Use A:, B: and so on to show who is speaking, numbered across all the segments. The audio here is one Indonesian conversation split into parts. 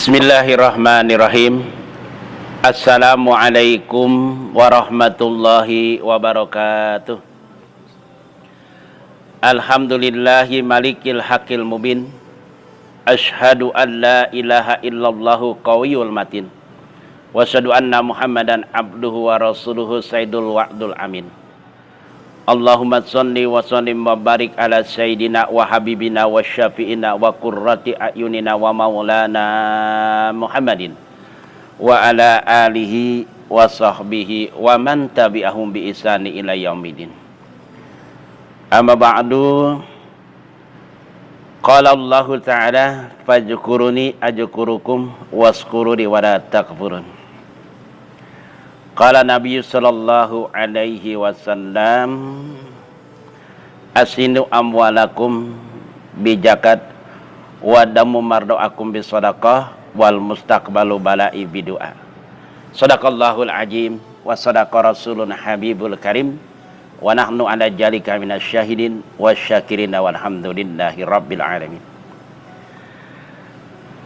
A: Bismillahirrahmanirrahim. Assalamualaikum warahmatullahi wabarakatuh. Alhamdulillahi malikil haqqil mubin. Ashhadu an la ilaha illallahu qawiyul matin. Wa asyhadu anna Muhammadan abduhu wa rasuluhu sayyidul wa'dul amin. Allahumma sholli wa sallim wa barik ala sayyidina wa habibina wa syafi'ina wa qurrati a'yunina wa maulana Muhammadin wa ala alihi wa sahbihi wa man tabi'ahum bi ihsani ila yaumidin. Amma ba'du. Qala Allah ta'ala fadhkuruni ajkurukum waskuruni wa la takfurun. Qala Nabi sallallahu alaihi wasallam asinu amwalakum bijakat wa damu mardoakum bisadaqah wal mustaqbalu bala'i bidu'a. Sadaqallahul azim wa sadaqa rasulun habibul karim wa nahnu ala jalika minasyahidin wasyakirin walhamdulillahi rabbil alamin.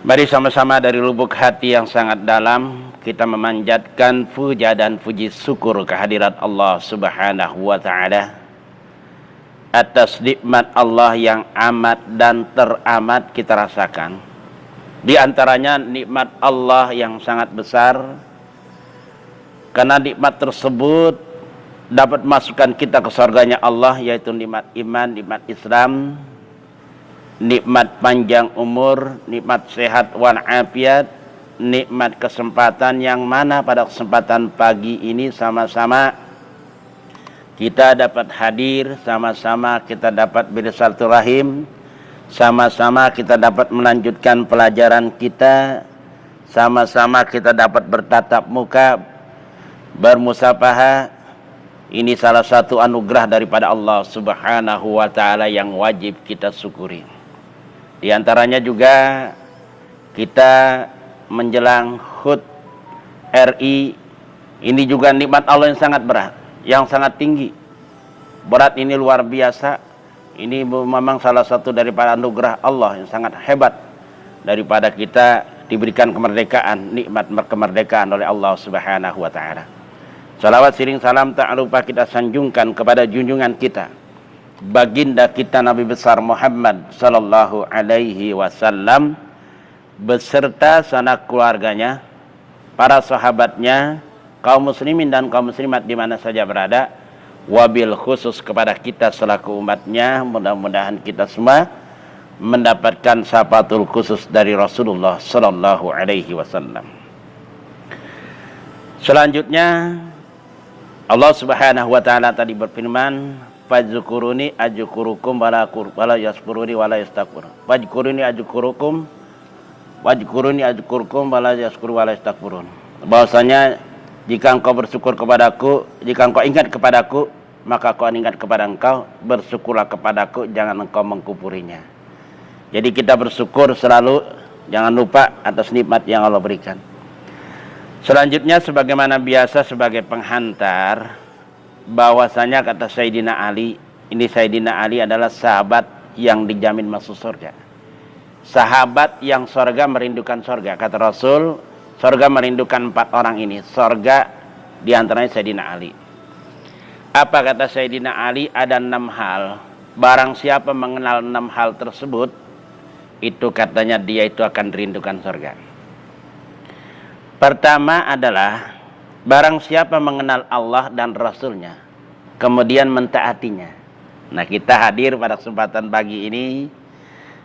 A: Mari sama-sama dari lubuk hati yang sangat dalam kita memanjatkan puja dan puji syukur kehadirat Allah Subhanahu wa taala atas nikmat Allah yang amat dan teramat kita rasakan. Di antaranya nikmat Allah yang sangat besar, karena nikmat tersebut dapat masukkan kita ke surganya Allah, yaitu nikmat iman, nikmat Islam, nikmat panjang umur, nikmat sehat walafiat, nikmat kesempatan yang mana pada kesempatan pagi ini sama-sama kita dapat hadir, sama-sama kita dapat bersilaturahim, sama-sama kita dapat melanjutkan pelajaran kita, sama-sama kita dapat bertatap muka, bermusafaha. Ini salah satu anugerah daripada Allah Subhanahu wa taala yang wajib kita syukuri. Di antaranya juga kita menjelang HUT RI, ini juga nikmat Allah yang sangat berat, yang sangat tinggi. Berat ini luar biasa. Ini memang salah satu daripada anugerah Allah yang sangat hebat daripada kita diberikan kemerdekaan, nikmat kemerdekaan oleh Allah Subhanahu wa taala. Salawat siring salam tak lupa kita sanjungkan kepada junjungan kita, baginda kita Nabi besar Muhammad sallallahu alaihi wasallam beserta sanak keluarganya, para sahabatnya, kaum muslimin dan kaum muslimat di mana saja berada, wabil khusus kepada kita selaku umatnya. Mudah-mudahan kita semua mendapatkan syafatul khusus dari Rasulullah sallallahu alaihi wasallam. Selanjutnya Allah Subhanahu wa taala tadi berfirman, fadhkuruni ajkurukum wala yaskuruni wala yastakbur. Fadhkuruni ajkurukum wajkuruni ajkurkum wala yaskuru wala yastakburun. Bahwasanya jika engkau bersyukur kepadaku, jika engkau ingat kepadaku, maka aku ingat kepada engkau, bersyukurlah kepadaku, jangan engkau mengkufurinya. Jadi kita bersyukur selalu, jangan lupa atas nikmat yang Allah berikan. Selanjutnya sebagaimana biasa sebagai penghantar, bahwasanya kata Sayyidina Ali, ini Sayyidina Ali adalah sahabat yang dijamin masuk surga. Sahabat yang surga merindukan surga. Kata Rasul, surga merindukan 4 orang ini. Surga diantaranya Sayyidina Ali. Apa kata Sayyidina Ali? Ada 6 hal. Barang siapa mengenal 6 hal tersebut, itu katanya dia itu akan rindukan surga. Pertama adalah barang siapa mengenal Allah dan Rasulnya, kemudian mentaatinya. Nah, kita hadir pada kesempatan pagi ini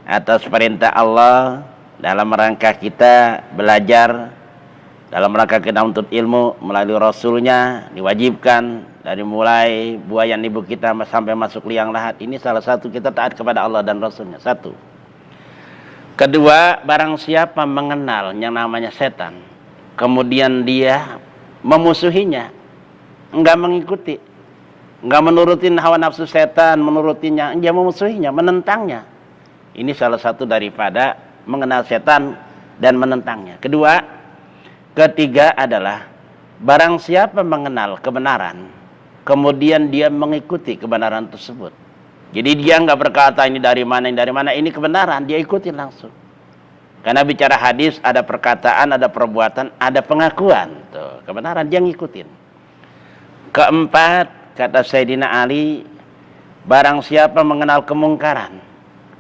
A: atas perintah Allah dalam rangka kita belajar, dalam rangka kita untuk ilmu melalui Rasulnya, diwajibkan dari mulai buayan ibu kita sampai masuk liang lahat. Ini salah satu kita taat kepada Allah dan Rasulnya. Satu. Kedua, barang siapa mengenal yang namanya setan, kemudian dia memusuhinya, enggak mengikuti, enggak menurutin hawa nafsu setan, menurutinya, dia memusuhinya, menentangnya. Ini salah satu daripada mengenal setan dan menentangnya. Ketiga adalah barang siapa mengenal kebenaran, kemudian dia mengikuti kebenaran tersebut. Jadi dia nggak berkata ini dari mana, ini kebenaran, dia ikuti langsung. Karena bicara hadis ada perkataan, ada perbuatan, ada pengakuan. Tuh, kebenaran dia ngikutin. Keempat, kata Sayyidina Ali, barang siapa mengenal kemungkaran,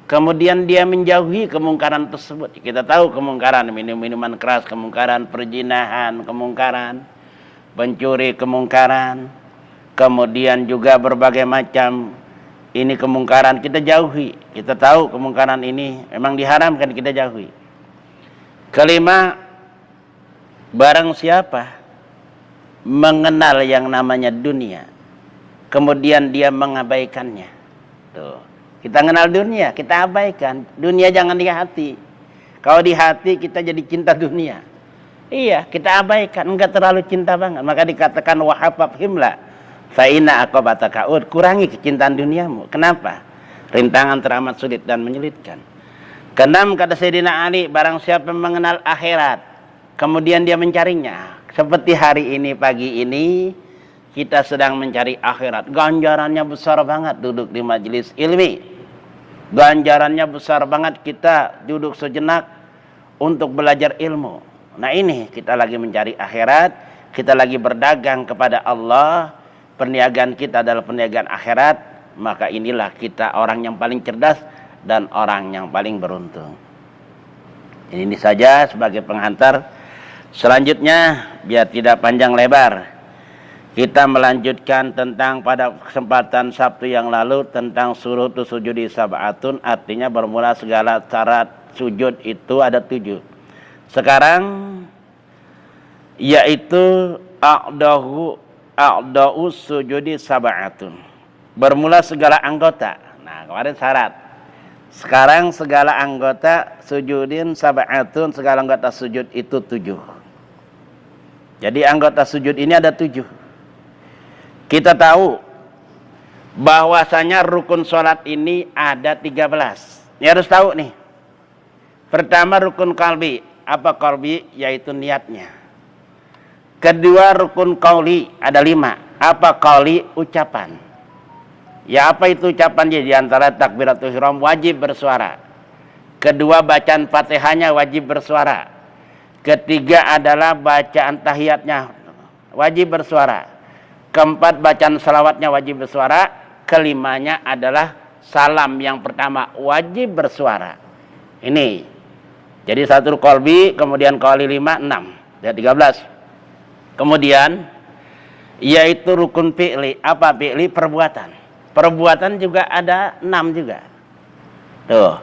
A: kemudian dia menjauhi kemungkaran tersebut. Kita tahu kemungkaran, minuman keras, kemungkaran perzinahan, kemungkaran pencuri, kemungkaran, kemudian juga berbagai macam ini kemungkaran kita jauhi. Kita tahu kemungkaran ini memang diharamkan, kita jauhi. Kelima, barang siapa mengenal yang namanya dunia, kemudian dia mengabaikannya. Tuh, kita kenal dunia, kita abaikan. Dunia jangan di hati. Kalau di hati kita jadi cinta dunia. Iya, kita abaikan, enggak terlalu cinta banget. Maka dikatakan wahafaf himla fa inna aqabata kaud, kurangi kecintaan duniamu. Kenapa? Rintangan teramat sulit dan menyulitkan. Keenam, kata Sayyidina Ali, barang siapa mengenal akhirat, kemudian dia mencarinya. Seperti hari ini, pagi ini, kita sedang mencari akhirat. Ganjarannya besar banget duduk di majelis ilmi. Ganjarannya besar banget kita duduk sejenak untuk belajar ilmu. Nah ini, kita lagi mencari akhirat, kita lagi berdagang kepada Allah, perniagaan kita adalah perniagaan akhirat, maka inilah kita orang yang paling cerdas dan orang yang paling beruntung. Ini saja sebagai penghantar. Selanjutnya, biar tidak panjang lebar, kita melanjutkan tentang pada kesempatan Sabtu yang lalu tentang surutu sujudi sab'atun, artinya bermula segala syarat sujud itu ada 7. Sekarang yaitu a'da'u sujudi sab'atun, bermula segala anggota. Nah, kemarin syarat. Sekarang segala anggota sujudin sab'atun, segala anggota sujud itu 7. Jadi anggota sujud ini ada 7. Kita tahu bahwasanya rukun sholat ini ada 13. Ini harus tahu nih. Pertama rukun qalbi. Apa qalbi? Yaitu niatnya. Kedua rukun qauli, ada 5. Apa qauli? Ucapan. Ya apa itu ucapannya? Di antara takbiratul ihram wajib bersuara. Kedua bacaan Fatihahnya wajib bersuara. Ketiga adalah bacaan tahiyatnya wajib bersuara. Keempat bacaan salawatnya wajib bersuara. Kelimanya adalah salam yang pertama wajib bersuara. Ini. Jadi satu qalbi, kemudian qauli 5, 6. Ya 13. Kemudian yaitu rukun fi'li. Apa fi'li? Perbuatan. Perbuatan juga ada 6 juga. Tuh.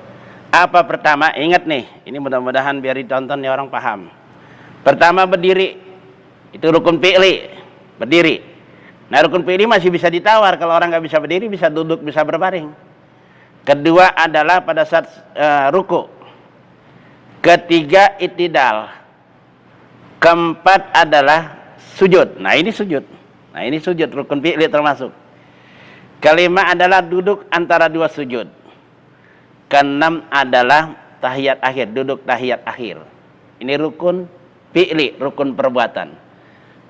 A: Apa pertama? Ingat nih, ini mudah-mudahan biar ditonton ya orang paham. Pertama berdiri. Itu rukun fi'li. Berdiri. Nah rukun fi'li masih bisa ditawar. Kalau orang nggak bisa berdiri, bisa duduk, bisa berbaring. Kedua adalah pada saat ruku. Ketiga itidal. Keempat adalah sujud. Nah ini sujud. Nah ini sujud, rukun fi'li termasuk. Kelima adalah duduk antara dua sujud. Keenam adalah tahiyat akhir, duduk tahiyat akhir. Ini rukun fi'li, rukun perbuatan.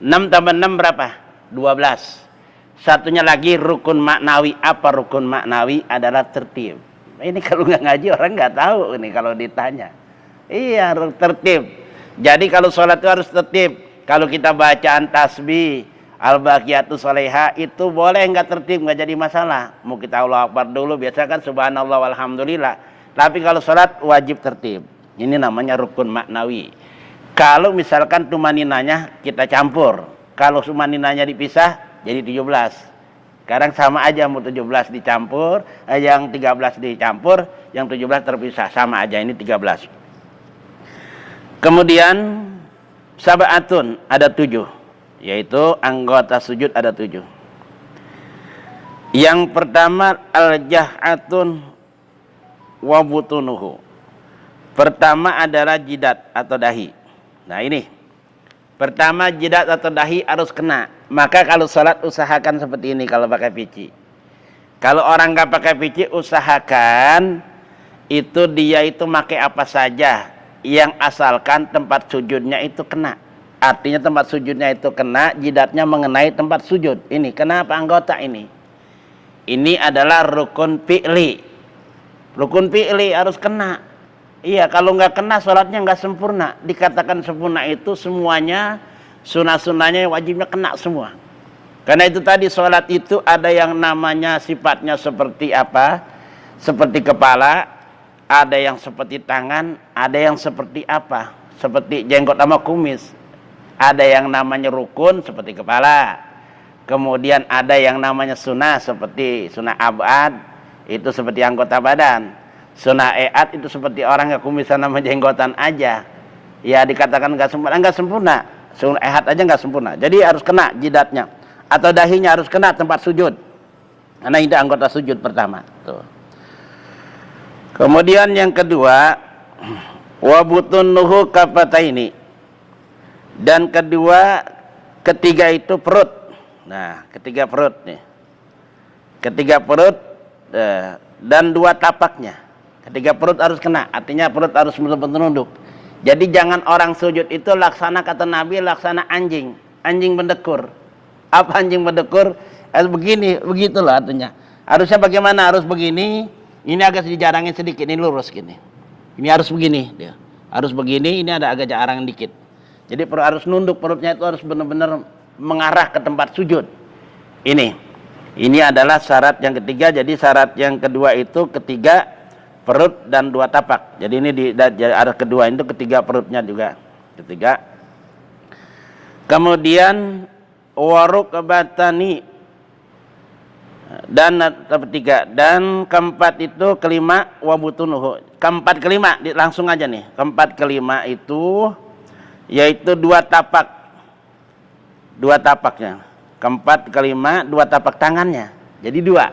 A: 6 tambah 6 berapa? 12. Satunya lagi rukun maknawi. Apa rukun maknawi? Adalah tertib. Ini kalau nggak ngaji orang nggak tahu ini kalau ditanya. Iya, tertib. Jadi kalau sholat itu harus tertib. Kalau kita bacaan tasbih, al-baqiyatu sholihah itu boleh nggak tertib, nggak jadi masalah. Mau kita Allahu Akbar dulu, biasa kan subhanallah walhamdulillah. Tapi kalau sholat wajib tertib. Ini namanya rukun maknawi. Kalau misalkan tumaninanya kita campur, kalau tumaninanya dipisah jadi 17. Sekarang sama aja, mau 17 dicampur, yang 13 dicampur, yang 17 terpisah, sama aja, ini 13. Kemudian sab'atun ada 7. Yaitu anggota sujud ada 7. Yang pertama al-jah'atun wa butunuhu. Pertama adalah jidat atau dahi. Nah ini. Pertama jidat atau dahi harus kena. Maka kalau sholat usahakan seperti ini kalau pakai pici. Kalau orang nggak pakai pici usahakan itu dia itu pakai apa saja yang asalkan tempat sujudnya itu kena. Artinya tempat sujudnya itu kena, jidatnya mengenai tempat sujud. Ini kenapa anggota ini? Ini adalah rukun fi'li. Rukun fi'li harus kena. Iya, kalau nggak kena sholatnya nggak sempurna. Dikatakan sempurna itu semuanya sunnah-sunnahnya wajibnya kena semua. Karena itu tadi sholat itu ada yang namanya sifatnya seperti apa? Seperti kepala, ada yang seperti tangan, ada yang seperti apa? Seperti jenggot sama kumis. Ada yang namanya rukun seperti kepala. Kemudian ada yang namanya sunnah seperti sunnah abad, itu seperti anggota badan. Sunnah eat itu seperti orang yang kumisan sama jenggotan aja. Ya dikatakan nggak sempurna, nggak sempurna. Sunnah eat aja nggak sempurna. Jadi harus kena jidatnya atau dahinya harus kena tempat sujud. Karena itu anggota sujud pertama. Tuh. Kemudian yang kedua, wabutunuhu kapataini. Dan kedua, ketiga itu perut. Nah, ketiga perut nih. Ketiga perut dan dua tapaknya. Ketiga perut harus kena, artinya perut harus betul-betul nunduk. Jadi jangan orang sujud itu laksana kata Nabi, laksana anjing. Anjing mendekur. Apa anjing mendekur? Harus begini, begitulah artinya. Harusnya bagaimana? Harus begini. Ini agak dijarangin sedikit, ini lurus gini. Ini harus begini, dia. Harus begini, ini ada agak jarang dikit. Jadi harus nunduk, perutnya itu harus benar-benar mengarah ke tempat sujud. Ini adalah syarat yang ketiga. Jadi syarat yang kedua itu ketiga perut dan dua tapak. Jadi ini di arah kedua itu ketiga perutnya juga. Ketiga. Kemudian waruk batani dan ketiga dan keempat itu kelima wabutunuhu. Keempat kelima langsung aja nih. Keempat kelima itu yaitu dua tapak. Dua tapaknya. Keempat kelima dua tapak tangannya. Jadi dua.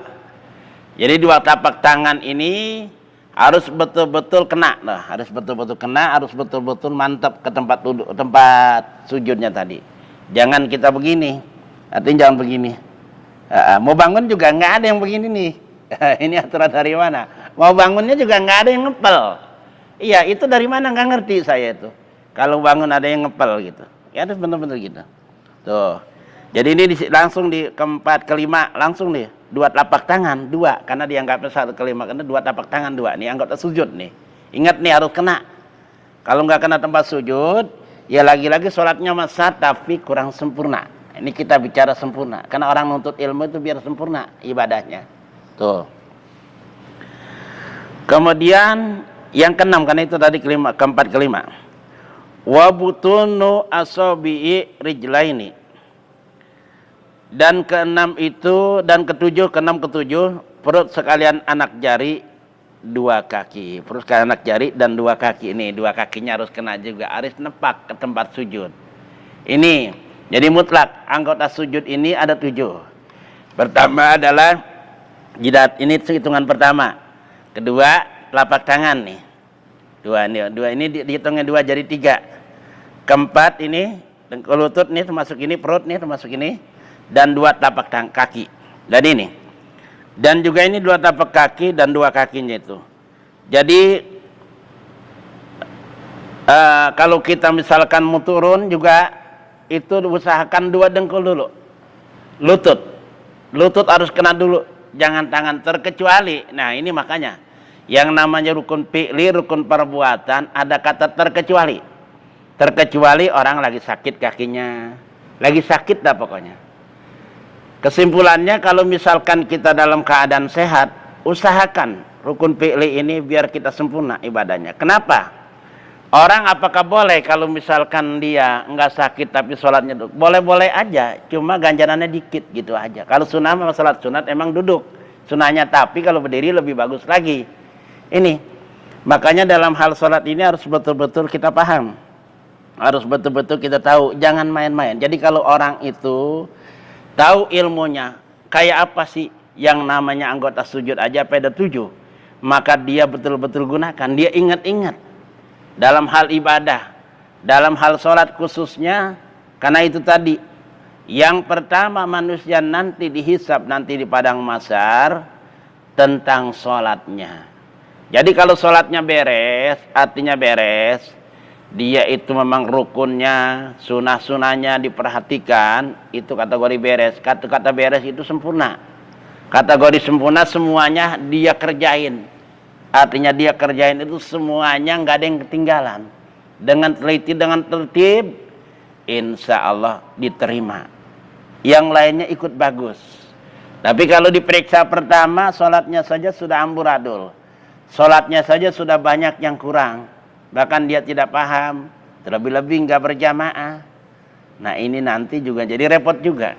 A: Jadi dua tapak tangan ini harus betul-betul kena, harus betul-betul kena, harus betul-betul mantap ke tempat duduk, tempat sujudnya tadi. Jangan kita begini, artinya jangan begini. Mau bangun juga nggak ada yang begini nih. Ini aturan dari mana? Mau bangunnya juga nggak ada yang ngepel. Iya, itu dari mana nggak ngerti saya itu. Kalau bangun ada yang ngepel gitu, ya harus benar-benar gitu. Tuh. Jadi ini langsung di keempat kelima langsung nih. Dua telapak tangan, dua. Karena dianggapnya satu kelima, karena dua telapak tangan, dua. Ini anggota sujud nih. Ingat nih harus kena. Kalau nggak kena tempat sujud, ya lagi-lagi sholatnya masa tapi kurang sempurna. Ini kita bicara sempurna. Karena orang nuntut ilmu itu biar sempurna ibadahnya. Tuh. Kemudian yang keenam, karena itu tadi keempat kelima. Wabutunu asobi'i rijlaini. Dan keenam itu dan ketujuh, keenam ketujuh perut sekalian anak jari dua kaki. Perut sekalian anak jari dan dua kaki. Ini dua kakinya harus kena juga, harus nepak ke tempat sujud. Ini jadi mutlak anggota sujud ini ada 7. Pertama adalah jidat, ini hitungan pertama. Kedua telapak tangan nih. Dua ini dihitungnya 2 jadi 3. Keempat ini lutut nih termasuk ini, perut nih termasuk ini. Dan 2 tapak kaki. Dan ini. Dan juga ini 2 tapak kaki dan 2 kakinya itu. Jadi kalau kita misalkan mau turun juga itu usahakan 2 dengkul dulu. Lutut harus kena dulu. Jangan tangan terkecuali. Nah ini makanya yang namanya rukun fi'li, rukun perbuatan ada kata terkecuali. Terkecuali orang lagi sakit kakinya. Lagi sakit dah pokoknya. Kesimpulannya kalau misalkan kita dalam keadaan sehat, usahakan rukun fi'li ini biar kita sempurna ibadahnya. Kenapa? Orang apakah boleh kalau misalkan dia enggak sakit tapi sholatnya duduk? Boleh-boleh aja, cuma ganjarannya dikit gitu aja. Kalau sunnah sama sholat sunat emang duduk. Sunnahnya tapi kalau berdiri lebih bagus lagi. Ini, makanya dalam hal sholat ini harus betul-betul kita paham. Harus betul-betul kita tahu, jangan main-main. Jadi kalau orang itu tahu ilmunya, kayak apa sih yang namanya anggota sujud aja pada 7, maka dia betul-betul gunakan, dia ingat-ingat dalam hal ibadah, dalam hal sholat khususnya. Karena itu tadi, yang pertama manusia nanti dihisab nanti di padang mahsyar tentang sholatnya. Jadi kalau sholatnya beres, artinya beres, dia itu memang rukunnya, sunah-sunahnya diperhatikan, itu kategori beres. Kata beres itu sempurna. Kategori sempurna semuanya dia kerjain. Artinya dia kerjain itu semuanya, nggak ada yang ketinggalan. Dengan teliti, dengan tertib, insya Allah diterima. Yang lainnya ikut bagus. Tapi kalau diperiksa pertama, sholatnya saja sudah amburadul. Sholatnya saja sudah banyak yang kurang. Bahkan dia tidak paham. Terlebih-lebih nggak berjamaah. Nah ini nanti juga jadi repot juga.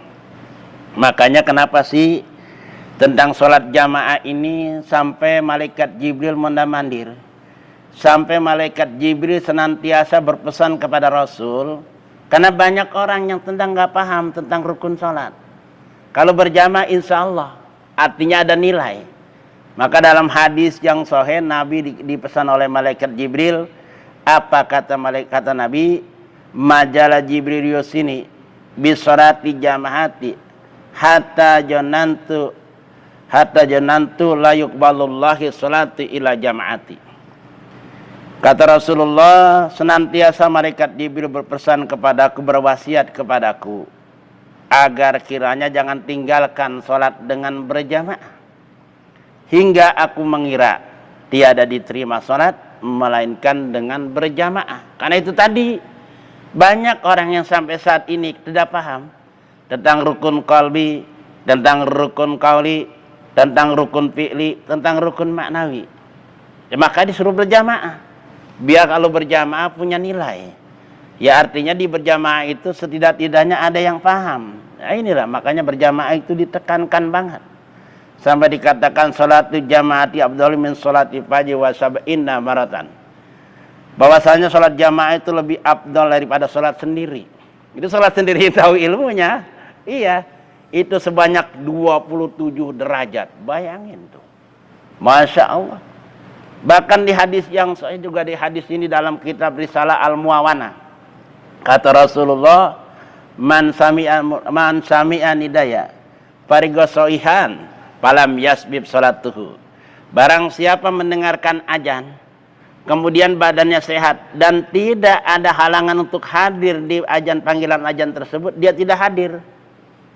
A: Makanya kenapa sih tentang sholat jamaah ini sampai malaikat Jibril mondar-mandir, sampai malaikat Jibril senantiasa berpesan kepada Rasul, karena banyak orang yang nggak paham tentang rukun sholat. Kalau berjamaah insya Allah artinya ada nilai. Maka dalam hadis yang sahih Nabi dipesan oleh malaikat Jibril, apa kata Nabi, majalah Jibril yusini bisolati jamaati hatta janantu la yuqbalullahi sholati ila jamaati. Kata Rasulullah, senantiasa malaikat Jibril berpesan kepadaku, berwasiat kepadaku, agar kiranya jangan tinggalkan sholat dengan berjamaah, hingga aku mengira tiada diterima sholat melainkan dengan berjamaah. Karena itu tadi banyak orang yang sampai saat ini tidak paham tentang rukun qalbi, tentang rukun qauli, tentang rukun fi'li, tentang rukun maknawi. Ya, maka disuruh berjamaah. Biar kalau berjamaah punya nilai. Ya artinya di berjamaah itu setidak-tidaknya ada yang paham. Nah inilah makanya berjamaah itu ditekankan banget. Sampai dikatakan salatu jamaati afdalu min salati fajr wa sab'ina maratan. Bahwasanya salat jamaah itu lebih afdal daripada salat sendiri. Itu salat sendiri tahu ilmunya. Iya, itu sebanyak 27 derajat. Bayangin tuh. Masya Allah. Bahkan di hadis yang saya juga di hadis ini dalam kitab Risalah Al-Muawana. Kata Rasulullah, man sami'a nidaya farigosoihan falam yasbib salatuhu. Barang siapa mendengarkan azan, kemudian badannya sehat dan tidak ada halangan untuk hadir di azan, panggilan azan tersebut, dia tidak hadir.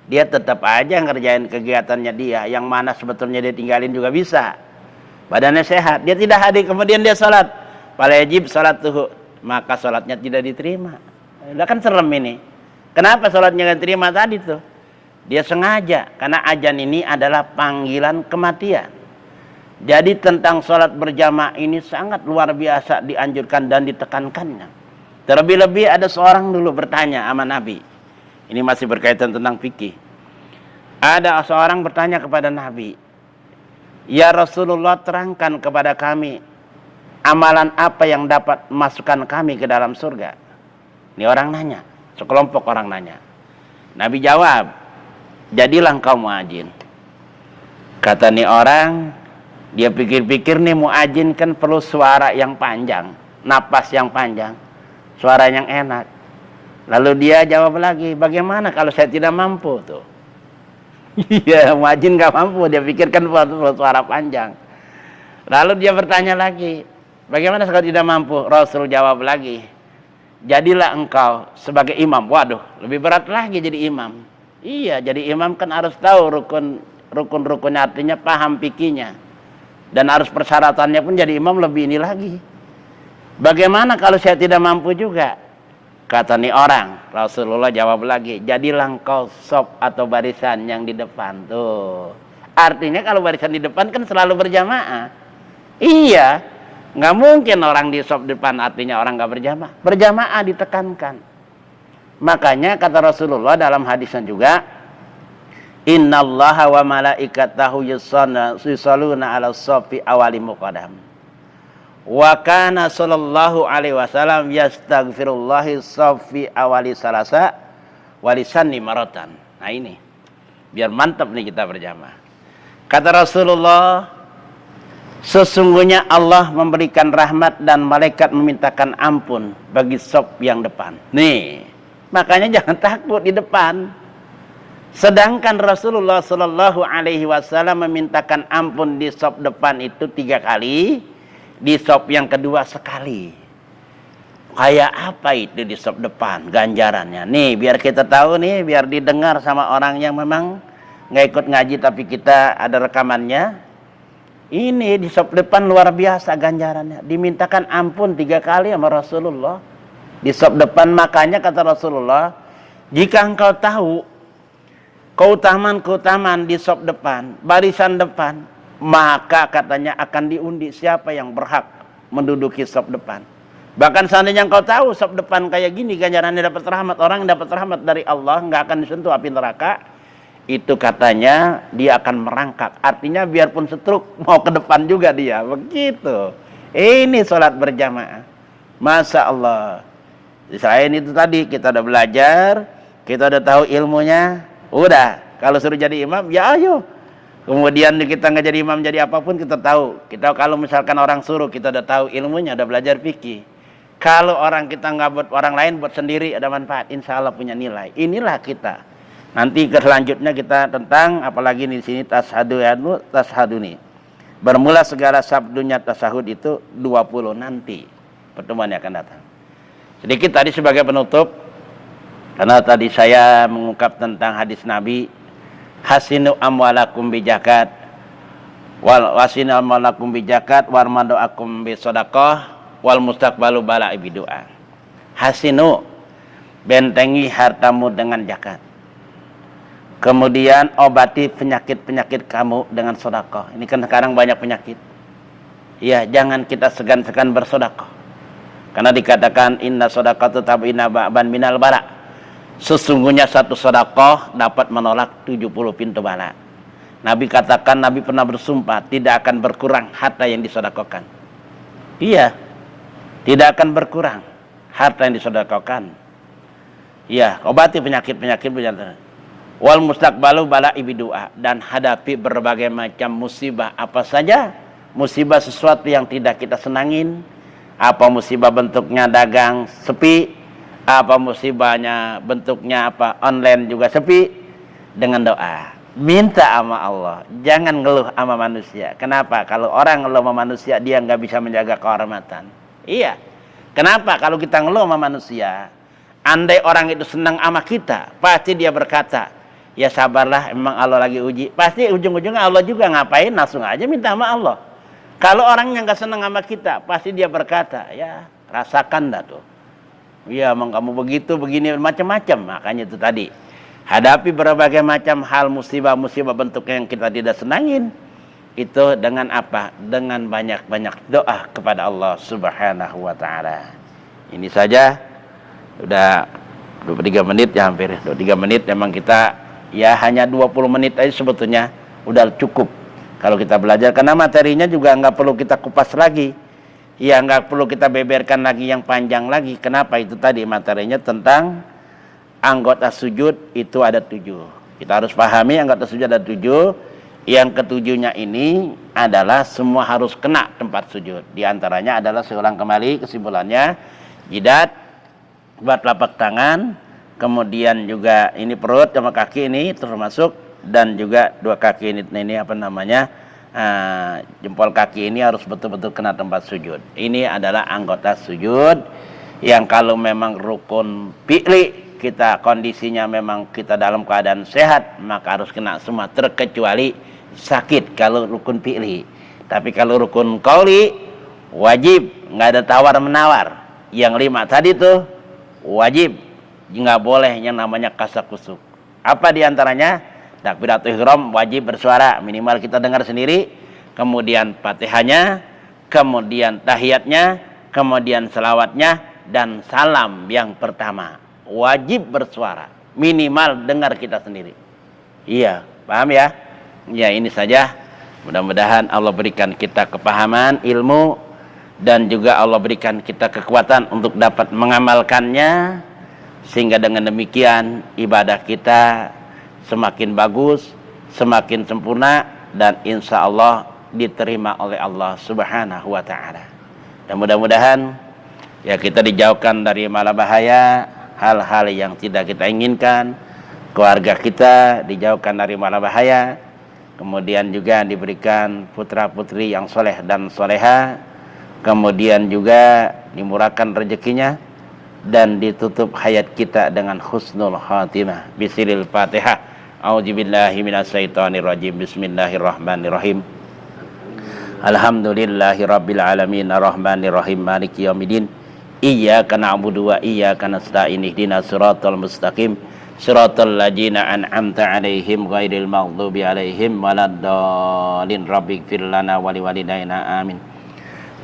A: Dia tetap aja ngerjain kegiatannya dia, yang mana sebetulnya dia tinggalin juga bisa. Badannya sehat, dia tidak hadir, kemudian dia sholat, falajib sholatuhu, maka sholatnya tidak diterima. Udah kan serem ini. Kenapa sholatnya nggak diterima tadi tuh? Dia sengaja, karena azan ini adalah panggilan kematian. Jadi tentang sholat berjamaah ini sangat luar biasa dianjurkan dan ditekankannya. Terlebih-lebih ada seorang dulu bertanya sama Nabi. Ini masih berkaitan tentang fikih. Ada seorang bertanya kepada Nabi, ya Rasulullah, terangkan kepada kami amalan apa yang dapat masukkan kami ke dalam surga. Ini orang nanya, sekelompok orang nanya. Nabi jawab, jadilah engkau muadzin. Kata nih orang, dia pikir-pikir nih muadzin kan perlu suara yang panjang, napas yang panjang, suara yang enak. Lalu dia jawab lagi, bagaimana kalau saya tidak mampu tuh? Iya, muadzin nggak mampu, dia pikirkan perlu suara panjang. Lalu dia bertanya lagi, bagaimana kalau tidak mampu? Rasul jawab lagi, jadilah engkau sebagai imam. Waduh, lebih berat lagi jadi imam. Iya, jadi imam kan harus tahu rukun-rukunnya, artinya paham fikihnya. Dan harus persyaratannya pun jadi imam lebih ini lagi. Bagaimana kalau saya tidak mampu juga? Kata nih orang, Rasulullah jawab lagi, jadilah engkau sop atau barisan yang di depan tuh. Artinya kalau barisan di depan kan selalu berjamaah. Iya, nggak mungkin orang di sop depan, artinya orang nggak berjamaah. Berjamaah ditekankan. Makanya kata Rasulullah dalam hadisnya juga, innallaha wa malaikatahu yusalluna ala sofi awali muqaddam. Wa kana sallallahu alaihi wasallam yastaghfirullahi sofi awali salasa walisanni maratan. Nah ini, biar mantap nih kita berjamaah. Kata Rasulullah, sesungguhnya Allah memberikan rahmat dan malaikat memintakan ampun bagi sop yang depan. Nih, makanya jangan takut di depan. Sedangkan Rasulullah Sallallahu Alaihi Wasallam memintakan ampun di sop depan itu 3 kali, di sop yang kedua sekali. Kayak apa itu di sop depan ganjarannya? Nih, biar kita tahu nih, biar didengar sama orang yang memang nggak ikut ngaji tapi kita ada rekamannya. Ini di sop depan luar biasa ganjarannya. Dimintakan ampun 3 kali sama Rasulullah. Di sop depan, makanya kata Rasulullah, jika engkau tahu keutamaan-keutamaan di sop depan, barisan depan, maka katanya akan diundi siapa yang berhak menduduki sop depan. Bahkan seandainya engkau tahu sop depan kayak gini, ganjarannya dapat rahmat, orang yang dapat rahmat dari Allah, nggak akan disentuh api neraka, itu katanya dia akan merangkak. Artinya biarpun setruk, mau ke depan juga dia. Begitu. Ini sholat berjamaah. Masya Allah. Selain itu tadi, kita udah belajar, kita udah tahu ilmunya, udah. Kalau suruh jadi imam, ya ayo. Kemudian kita nggak jadi imam, jadi apapun kita tahu. Kita kalau misalkan orang suruh, kita udah tahu ilmunya, udah belajar fikih. Kalau orang kita nggak buat orang lain, buat sendiri, ada manfaat. Insya Allah punya nilai. Inilah kita. Nanti ke selanjutnya kita tentang, apalagi di sini tashadu nih. Bermula segala sabdunya tasahud itu 20 nanti. Pertemuan yang akan datang. Sedikit tadi sebagai penutup. Karena tadi saya mengungkap tentang hadis Nabi. Hasinu amwalakum bijakat. Wasinu amwalakum bijakat. Warmadoakum bisodaqah. Wal mustaqbalu bala'i bidu'a. Hasinu, bentengi hartamu dengan zakat. Kemudian obati penyakit-penyakit kamu dengan sedekah. Ini kan sekarang banyak penyakit. Ya, jangan kita segan-segan bersedekah. Karena dikatakan inna shadaqatu tab'ina ba'ban minal bara. Sesungguhnya satu sedekah dapat menolak 70 pintu bala. Nabi katakan, Nabi pernah bersumpah tidak akan berkurang harta yang disedekahkan. Iya. Tidak akan berkurang harta yang disedekahkan. Ya, obati penyakit-penyakit wal mustaqbalu bala'i bidu'a, dan hadapi berbagai macam musibah apa saja. Musibah sesuatu yang tidak kita senangin, apa musibah bentuknya dagang sepi, apa musibahnya bentuknya apa online juga sepi, dengan doa. Minta sama Allah, jangan ngeluh sama manusia. Kenapa? Kalau orang ngeluh sama manusia, dia nggak bisa menjaga kehormatan. Iya. Kenapa? Kalau kita ngeluh sama manusia, andai orang itu senang sama kita, pasti dia berkata, ya sabarlah, emang Allah lagi uji. Pasti ujung-ujungnya Allah juga ngapain, langsung aja minta sama Allah. Kalau orang yang gak senang sama kita, pasti dia berkata, ya rasakan dah tuh. Ya emang kamu begitu, begini, macam-macam. Makanya itu tadi, hadapi berbagai macam hal musibah-musibah bentuknya yang kita tidak senangin. Itu dengan apa? Dengan banyak-banyak doa kepada Allah Subhanahu wa ta'ala. Ini saja. Udah 23 menit ya, hampir 23 menit. Memang kita ya hanya 20 menit aja sebetulnya udah cukup kalau kita belajar. Karena materinya juga nggak perlu kita kupas lagi. Ya nggak perlu kita beberkan lagi yang panjang lagi. Kenapa? Itu tadi materinya tentang anggota sujud itu ada 7. Kita harus pahami anggota sujud ada 7. Yang ketujuhnya ini adalah semua harus kena tempat sujud. Di antaranya adalah, saya ulang kembali kesimpulannya, jidat, buat telapak tangan, kemudian juga ini perut sama kaki ini termasuk, dan juga 2 kaki ini apa namanya, jempol kaki ini harus betul-betul kena tempat sujud. Ini adalah anggota sujud yang kalau memang rukun fi'li, kita kondisinya memang kita dalam keadaan sehat, maka harus kena semua terkecuali sakit kalau rukun fi'li. Tapi kalau rukun qauli wajib, nggak ada tawar menawar. Yang 5 tadi tuh wajib, nggak boleh yang namanya kasak kusuk. Apa diantaranya? Takbiratul ihram wajib bersuara, minimal kita dengar sendiri. Kemudian Fatihahnya, kemudian tahiyatnya, kemudian selawatnya, dan salam yang pertama wajib bersuara, minimal dengar kita sendiri. Iya, paham ya? Ya, ini saja. Mudah-mudahan Allah berikan kita kepahaman, ilmu, dan juga Allah berikan kita kekuatan untuk dapat mengamalkannya, sehingga dengan demikian ibadah kita semakin bagus, semakin sempurna, dan insya Allah diterima oleh Allah Subhanahu wa ta'ala. Dan mudah-mudahan ya kita dijauhkan dari malabahaya, hal-hal yang tidak kita inginkan, keluarga kita dijauhkan dari malabahaya, kemudian juga diberikan putra-putri yang soleh dan soleha, kemudian juga dimurahkan rezekinya, dan ditutup hayat kita dengan husnul khatimah. Bisilil Fatihah. A'udzubillahi minasyaitonirrajim. Bismillahirrahmanirrahim. Alhamdulillahi rabbil alamin arrahmanir rahim maliki yaumiddin. Iyyaka na'budu wa iyyaka nasta'in ihdinas siratal mustaqim siratal ladzina an'amta 'alaihim ghairil maghdubi 'alaihim waladdallin. Rabbighfir lana wa liwalidayna amin.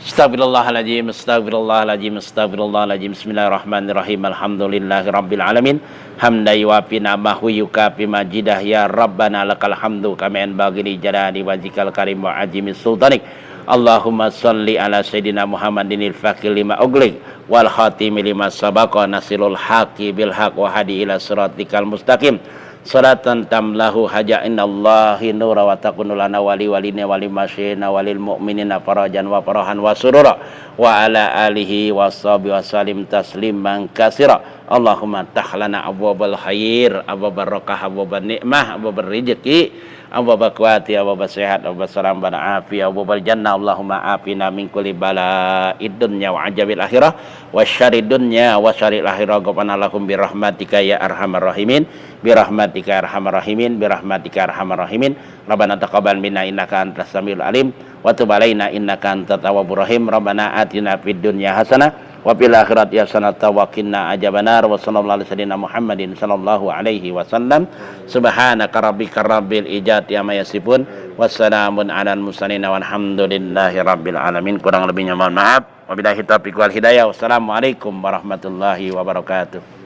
A: Astagfirullahaladzim, astagfirullahaladzim, astagfirullahaladzim. Bismillahirrahmanirrahim. Alhamdulillahi rabbil alamin. Hamdan yuwafi ni'amahu yukafi majidah. Ya Rabbana lakal hamdu kama yanbaghi li jalali wajhikal karim wa azimi sultanik. Allahumma salli ala sayyidina Muhammadin al-faqih lima ughliq wal khatimi lima sabaqa nasirul haqqi bil haqq wa hadi ila siratikal mustaqim. Salatan tamlahu hajainallahi nura wa takunu lana wali walina wali masyina walil mu'minina farajan wa farahan wa surura wa ala alihi wa sahbihi wa salim tasliman katsira. Allahumma tahlana abwabal khair, abwabal barakah, abwabal nikmah, abwabal rizqi, abwabal quwati, abwabal sehat, abwabal salam bana afiyah, abwabal jannah. Allahumma afina min kulli bala'id dunya wa ajabil akhirah wa syarrid dunya wa syarril akhirah. Ghafana lahum bi rahmatika ya arhamar rahimin, bi rahmatika arhamar rahimin, bi rahmatika arhamar rahimin. Rabbana taqabbal minna innaka antas samiul alim wa tub alaina innaka antat tawwabur rahim. Rabbana atina fid dunya hasanah wa fil akhirati hasanatan wa qina adzabannar. Wa sallallahu alaihi wasallam Muhammadin sallallahu alaihi wasallam. Subhanaka rabbika rabbil izzati amma yasifun wassalamun alal mursalin walhamdulillahi rabbil alamin. Kurang lebihnya mohon maaf. Wabillahi taufiq wal hidayah. Wassalamualaikum warahmatullahi wabarakatuh.